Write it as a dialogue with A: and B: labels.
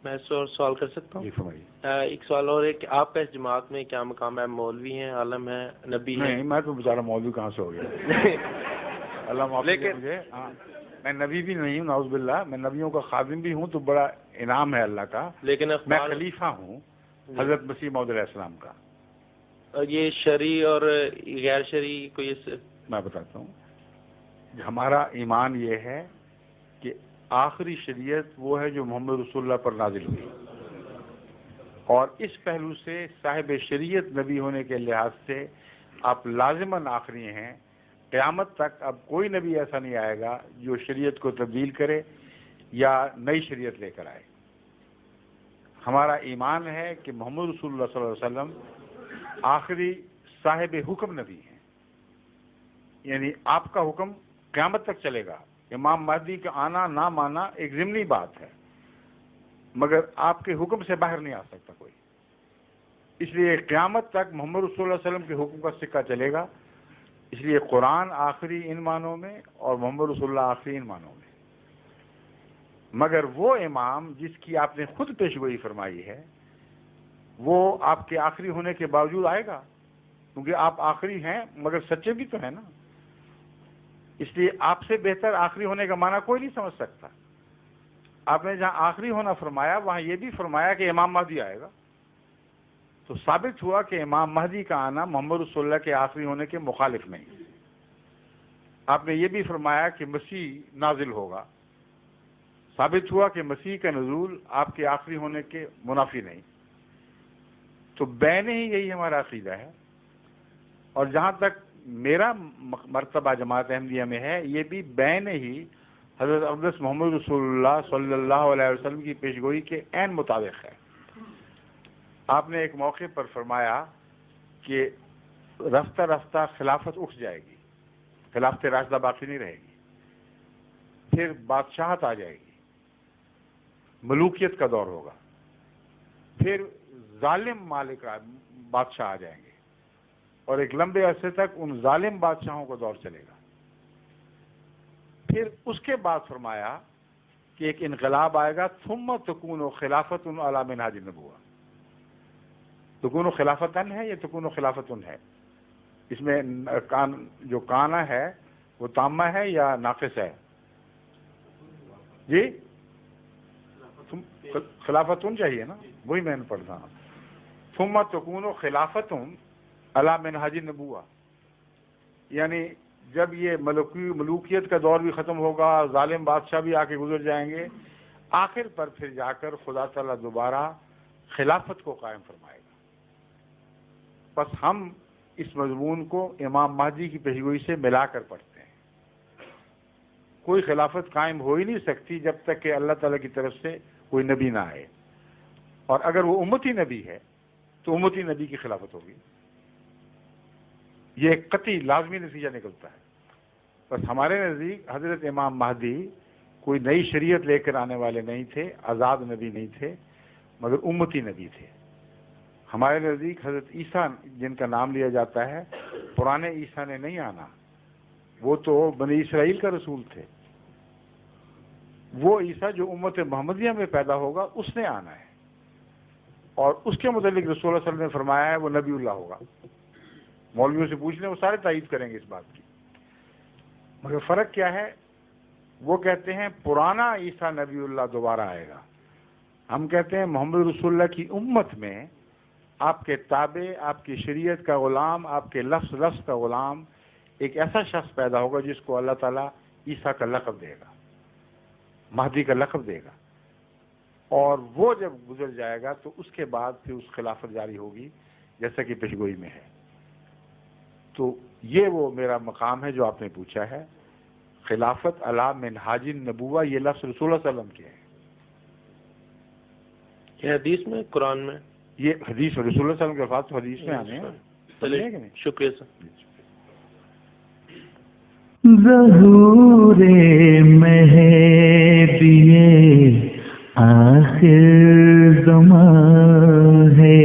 A: میں سوال کر سکتا ہوں؟
B: جی فرمائیے۔
A: ایک سوال اور ہے کہ آپ کا اس جماعت میں کیا مقام ہے؟ مولوی ہیں، عالم ہیں، نبی ہیں؟
B: نہیں، میں تو بیچارہ مولوی کہاں سے ہو گیا اللہ معاف کرے مجھے۔ ہاں، میں نبی بھی نہیں ہوں، نعوذ باللہ، میں نبیوں کا خادم بھی ہوں، تو بڑا انعام ہے اللہ کا۔
A: لیکن
B: میں خلیفہ ہوں حضرت مسیح موعود علیہ السلام کا۔
A: اور یہ شرعی اور غیر شرعی کوئی
B: میں بتاتا ہوں، ہمارا ایمان یہ ہے کہ آخری شریعت وہ ہے جو محمد رسول اللہ پر نازل ہوئی، اور اس پہلو سے صاحب شریعت نبی ہونے کے لحاظ سے آپ لازماً آخری ہیں۔ قیامت تک اب کوئی نبی ایسا نہیں آئے گا جو شریعت کو تبدیل کرے یا نئی شریعت لے کر آئے۔ ہمارا ایمان ہے کہ محمد رسول اللہ صلی اللہ علیہ وسلم آخری صاحب حکم نبی ہیں، یعنی آپ کا حکم قیامت تک چلے گا۔ امام مہدی کا آنا نہ مانا ایک ضمنی بات ہے، مگر آپ کے حکم سے باہر نہیں آ سکتا کوئی، اس لیے قیامت تک محمد رسول اللہ علیہ وسلم کے حکم کا سکہ چلے گا۔ اس لیے قرآن آخری ان معنوں میں اور محمد رسول اللہ آخری ان معنوں میں، مگر وہ امام جس کی آپ نے خود پیشگوئی فرمائی ہے وہ آپ کے آخری ہونے کے باوجود آئے گا، کیونکہ آپ آخری ہیں مگر سچے بھی تو ہیں نا، اس لیے آپ سے بہتر آخری ہونے کا معنی کوئی نہیں سمجھ سکتا۔ آپ نے جہاں آخری ہونا فرمایا وہاں یہ بھی فرمایا کہ امام مہدی آئے گا، تو ثابت ہوا کہ امام مہدی کا آنا محمد رسول اللہ کے آخری ہونے کے مخالف نہیں۔ آپ نے یہ بھی فرمایا کہ مسیح نازل ہوگا، ثابت ہوا کہ مسیح کا نزول آپ کے آخری ہونے کے منافی نہیں۔ تو بین ہی یہی ہمارا عقیدہ ہے، اور جہاں تک میرا مرتبہ جماعت احمدیہ میں ہے یہ بھی بین ہی حضرت اقدس محمد رسول اللہ صلی اللہ علیہ وسلم کی پیشگوئی کے عین مطابق ہے۔ آپ نے ایک موقع پر فرمایا کہ رفتہ رفتہ خلافت اٹھ جائے گی، خلافت راشدہ باقی نہیں رہے گی، پھر بادشاہت آ جائے گی، ملوکیت کا دور ہوگا، پھر ظالم مالک بادشاہ آ جائیں گے، اور ایک لمبے عرصے تک ان ظالم بادشاہوں کا دور چلے گا۔ پھر اس کے بعد فرمایا کہ ایک انقلاب آئے گا، ثم تکون خلافت علی منہاج النبوہ۔ تکون خلافتن ہے یا تکون خلافتن ہے؟ اس میں جو کانا ہے وہ تامہ ہے یا ناقص ہے؟ جی خلافتن چاہیے نا، وہی میں نے پڑھا۔ ثم تکون خلافتن علی منہاج النبوہ، یعنی جب یہ ملوکیت کا دور بھی ختم ہوگا، ظالم بادشاہ بھی آ کے گزر جائیں گے، آخر پر پھر جا کر خدا تعالیٰ دوبارہ خلافت کو قائم فرمائے گا۔ بس ہم اس مضمون کو امام مہدی کی پیشگوئی سے ملا کر پڑھتے ہیں۔ کوئی خلافت قائم ہو ہی نہیں سکتی جب تک کہ اللہ تعالیٰ کی طرف سے کوئی نبی نہ آئے، اور اگر وہ امتی نبی ہے تو امتی نبی کی خلافت ہوگی۔ یہ ایک قطعی لازمی نتیجہ نکلتا ہے۔ بس ہمارے نزدیک حضرت امام مہدی کوئی نئی شریعت لے کر آنے والے نہیں تھے، آزاد نبی نہیں تھے، مگر امتی نبی تھے۔ ہمارے نزدیک حضرت عیسیٰ جن کا نام لیا جاتا ہے، پرانے عیسیٰ نے نہیں آنا، وہ تو بنی اسرائیل کا رسول تھے۔ وہ عیسیٰ جو امت محمدیہ میں پیدا ہوگا اس نے آنا ہے، اور اس کے متعلق رسول اللہ صلی اللہ علیہ وسلم نے فرمایا ہے وہ نبی اللہ ہوگا۔ مولویوں سے پوچھ لیں، وہ سارے تائید کریں گے اس بات کی، مگر فرق کیا ہے؟ وہ کہتے ہیں پرانا عیسیٰ نبی اللہ دوبارہ آئے گا، ہم کہتے ہیں محمد رسول اللہ کی امت میں آپ کے تابع، آپ کی شریعت کا غلام، آپ کے لفظ کا غلام ایک ایسا شخص پیدا ہوگا جس کو اللہ تعالیٰ عیسیٰ کا لقب دے گا، مہدی کا لقب دے گا، اور وہ جب گزر جائے گا تو اس کے بعد پھر اس خلافت جاری ہوگی جیسا کہ پیشگوئی میں ہے۔ تو یہ وہ میرا مقام ہے جو آپ نے پوچھا ہے، خلافت علی منہاج النبوہ، یہ لفظ رسول اللہ صلی اللہ علیہ وسلم کے ہے۔
A: یہ حدیث میں، قرآن میں،
B: یہ حدیث رسول اللہ صلی اللہ علیہ وسلم کے الفاظ تو حدیث میں آنے ہیں۔
A: شکریہ سر۔
C: ظہور مہدی آخر زمان ہے،